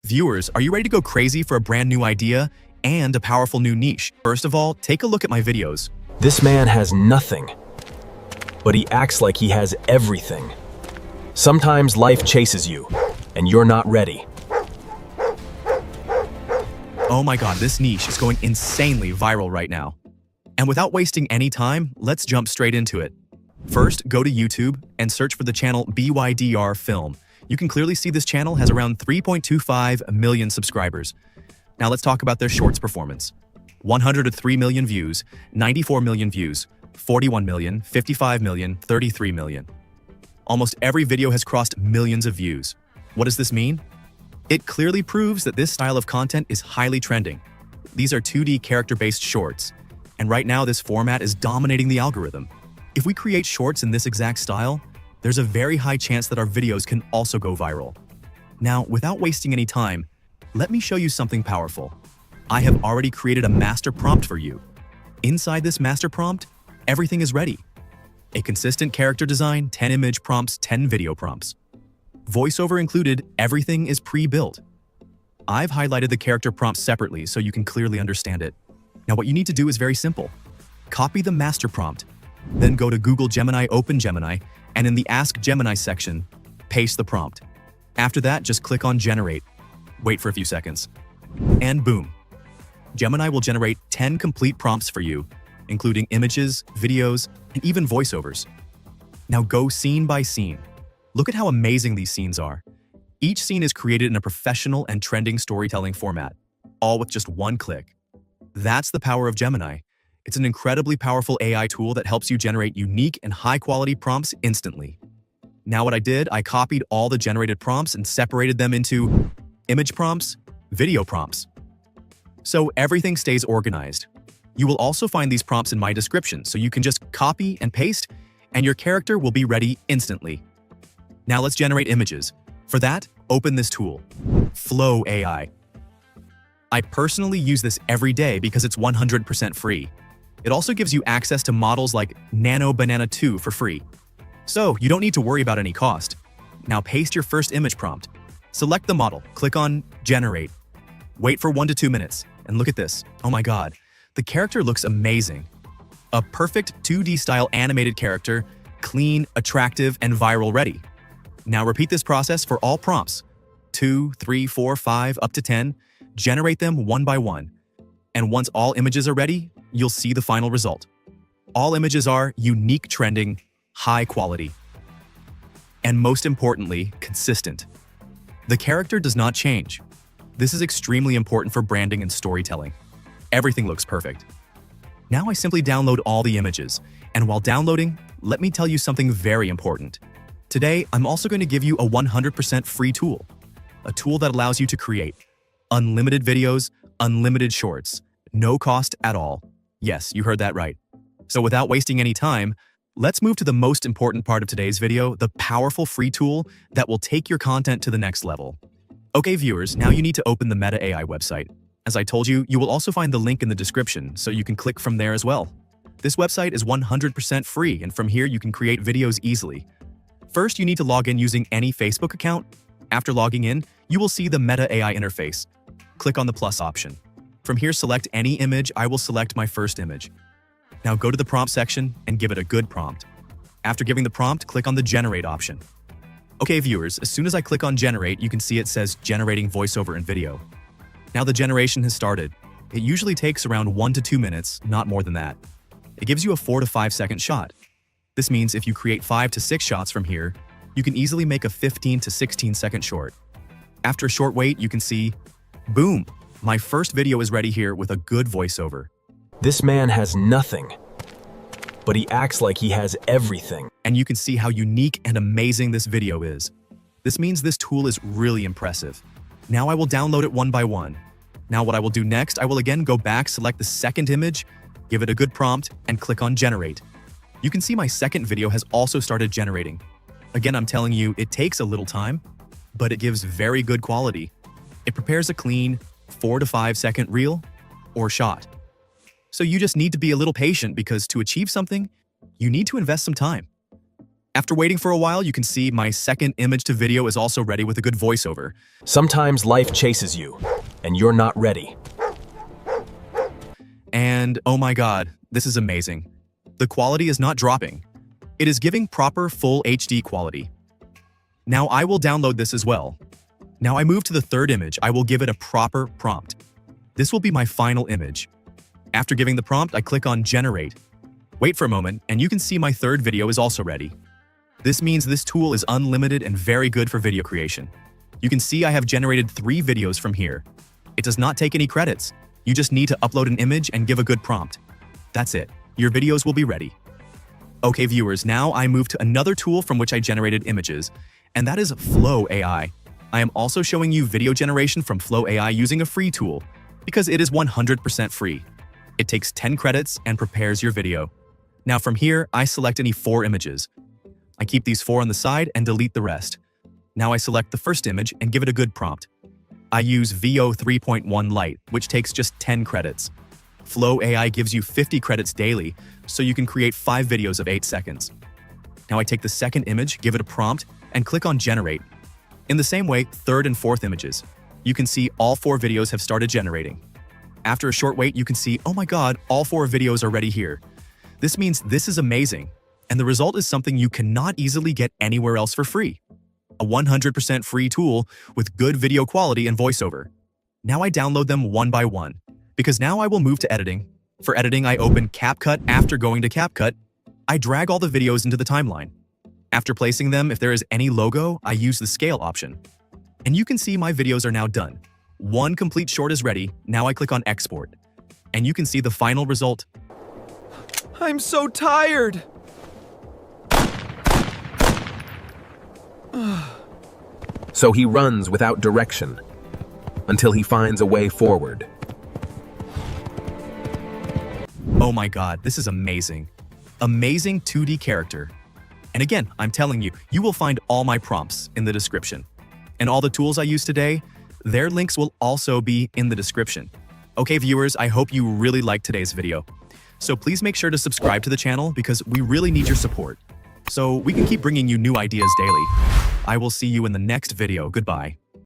Viewers, are you ready to go crazy for a brand new idea and a powerful new niche? First of all, take a look at my videos. This man has nothing, but he acts like he has everything. Sometimes life chases you, and you're not ready. Oh my god, this niche is going insanely viral right now. And without wasting any time, let's jump straight into it. First, go to YouTube and search for the channel BYDR Film. You can clearly see this channel has around 3.25 million subscribers. Now let's talk about their shorts performance. 103 million views, 94 million views, 41 million, 55 million, 33 million. Almost every video has crossed millions of views. What does this mean? It clearly proves that this style of content is highly trending. These are 2D character-based shorts, and right now this format is dominating the algorithm. If we create shorts in this exact style, there's a very high chance that our videos can also go viral. Now, without wasting any time, let me show you something powerful. I have already created a master prompt for you. Inside this master prompt, everything is ready. A consistent character design, 10 image prompts, 10 video prompts. Voiceover included, everything is pre-built. I've highlighted the character prompts separately so you can clearly understand it. Now what you need to do is very simple. Copy the master prompt, then go to Google Gemini, open Gemini, and in the Ask Gemini section, paste the prompt. After that, just click on Generate. Wait for a few seconds. And boom. Gemini will generate 10 complete prompts for you, including images, videos, and even voiceovers. Now go scene by scene. Look at how amazing these scenes are. Each scene is created in a professional and trending storytelling format, all with just one click. That's the power of Gemini. It's an incredibly powerful AI tool that helps you generate unique and high-quality prompts instantly. Now what I did, I copied all the generated prompts and separated them into image prompts, video prompts. So everything stays organized. You will also find these prompts in my description, so you can just copy and paste, and your character will be ready instantly. Now let's generate images. For that, open this tool, Flow AI. I personally use this every day because it's 100% free. It also gives you access to models like Nano Banana 2 for free. So you don't need to worry about any cost. Now paste your first image prompt. Select the model, click on Generate. Wait for 1 to 2 minutes, and look at this. Oh my god, the character looks amazing. A perfect 2D style animated character, clean, attractive, and viral ready. Now repeat this process for all prompts. 2, 3, 4, 5, up to 10. Generate them one by one. And once all images are ready, you'll see the final result. All images are unique, trending, high quality. And most importantly, consistent. The character does not change. This is extremely important for branding and storytelling. Everything looks perfect. Now I simply download all the images. And while downloading, let me tell you something very important. Today, I'm also going to give you a 100% free tool. A tool that allows you to create unlimited videos, unlimited shorts, no cost at all. Yes, you heard that right. So without wasting any time, let's move to the most important part of today's video, the powerful free tool that will take your content to the next level. Okay, viewers, now you need to open the Meta AI website. As I told you, you will also find the link in the description, so you can click from there as well. This website is 100% free, and from here you can create videos easily. First, you need to log in using any Facebook account. After logging in, you will see the Meta AI interface. Click on the plus option. From here, select any image. I will select my first image. Now go to the prompt section and give it a good prompt. After giving the prompt, click on the Generate option. Okay, viewers, as soon as I click on Generate, you can see it says Generating Voiceover and Video. Now the generation has started. It usually takes around 1 to 2 minutes, not more than that. It gives you a 4 to 5 second shot. This means if you create 5 to 6 shots from here, you can easily make a 15 to 16 second short. After a short wait, you can see, boom, my first video is ready here with a good voiceover. This man has nothing, but he acts like he has everything. And you can see how unique and amazing this video is. This means this tool is really impressive. Now I will download it one by one. Now what I will do next, I will again go back, select the second image, give it a good prompt, and click on Generate. You can see my second video has also started generating. Again, I'm telling you, it takes a little time, but it gives very good quality. It prepares a clean 4 to 5 second reel or shot. So you just need to be a little patient because to achieve something, you need to invest some time. After waiting for a while, you can see my second image to video is also ready with a good voiceover. Sometimes life chases you, and you're not ready. And oh my god, this is amazing. The quality is not dropping. It is giving proper full HD quality. Now I will download this as well. Now I move to the third image. I will give it a proper prompt. This will be my final image. After giving the prompt, I click on Generate. Wait for a moment, and you can see my third video is also ready. This means this tool is unlimited and very good for video creation. You can see I have generated 3 videos from here. It does not take any credits. You just need to upload an image and give a good prompt. That's it. Your videos will be ready. Okay, viewers, now I move to another tool from which I generated images, and that is Flow AI. I am also showing you video generation from Flow AI using a free tool, because it is 100% free. It takes 10 credits and prepares your video. Now from here, I select any 4 images. I keep these 4 on the side and delete the rest. Now I select the first image and give it a good prompt. I use VO 3.1 Lite, which takes just 10 credits. Flow AI gives you 50 credits daily, so you can create 5 videos of 8 seconds. Now I take the second image, give it a prompt, and click on Generate. In the same way, third and fourth images. You can see all 4 videos have started generating. After a short wait, you can see, oh my god, all 4 videos are ready here. This means this is amazing, and the result is something you cannot easily get anywhere else for free. A 100% free tool with good video quality and voiceover. Now I download them one by one, because now I will move to editing. For editing, I open CapCut. After going to CapCut, I drag all the videos into the timeline. After placing them, if there is any logo, I use the scale option. And you can see my videos are now done. One complete short is ready. Now I click on Export. And you can see the final result. I'm so tired! So he runs without direction until he finds a way forward. Oh my god, this is amazing. Amazing 2D character. And again, I'm telling you, you will find all my prompts in the description. And all the tools I use today, their links will also be in the description. Okay, viewers, I hope you really liked today's video. So please make sure to subscribe to the channel because we really need your support, so we can keep bringing you new ideas daily. I will see you in the next video. Goodbye.